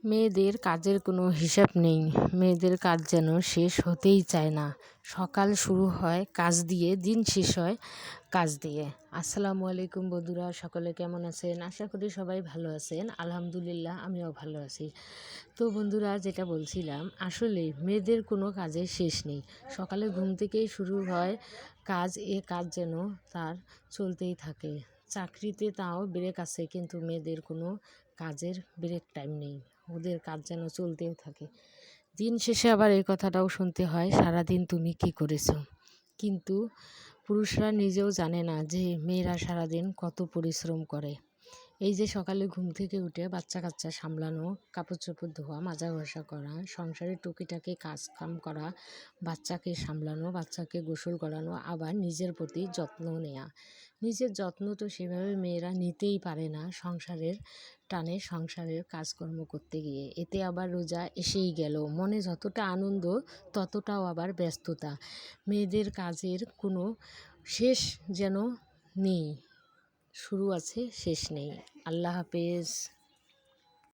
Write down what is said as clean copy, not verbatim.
মেয়েদের কাজের কোনো হিসাব নেই। মেয়েদের কাজ যেন শেষ হতেই চায় না। সকাল শুরু হয় কাজ দিয়ে, দিন শেষ হয় কাজ দিয়ে। আসসালামু আলাইকুম বন্ধুরা, সকলে কেমন আছেন? আশা করি সবাই ভালো আছেন। আলহামদুলিল্লাহ, আমিও ভালো আছি। তো বন্ধুরা, যেটা বলছিলাম, আসলে মেয়েদের কোনো কাজের শেষ নেই। সকালে ঘুম থেকেই শুরু হয় কাজ, এ কাজ যেন তার চলতেই থাকে। চাকরিতে তাও ব্রেক আছে, কিন্তু মেয়েদের কোনো কাজের ব্রেক টাইম নেই। ওদের কাজ যেন চলতেও থাকে। দিন শেষে আবার এই কথাটাও শুনতে হয়, সারাদিন তুমি কি করেছো। কিন্তু পুরুষরা নিজেও জানে না যে মেয়েরা সারাদিন কত পরিশ্রম করে। এই যে সকালে ঘুম থেকে উঠে বাচ্চা কাচ্চা সামলানো, কাপড় চোপড় ধোয়া, মাজা ঘষা করা, সংসারের টুকিটাকি কাজ কাম করা, বাচ্চাকে সামলানো, বাচ্চাকে গোসল করানো, আবার নিজের প্রতি যত্ন নেওয়া। নিজের যত্ন তো সেভাবে মেয়েরা নিতেই পারে না সংসারের টানে, সংসারের কাজকর্ম করতে গিয়ে। এতে আবার রোজা এসেই গেল, মনে যতটা আনন্দ ততটাও আবার ব্যস্ততা। মেয়েদের কাজের কোনো শেষ যেন নেই, শুরু আছে শেষ নেই। আল্লাহ হাফেজ।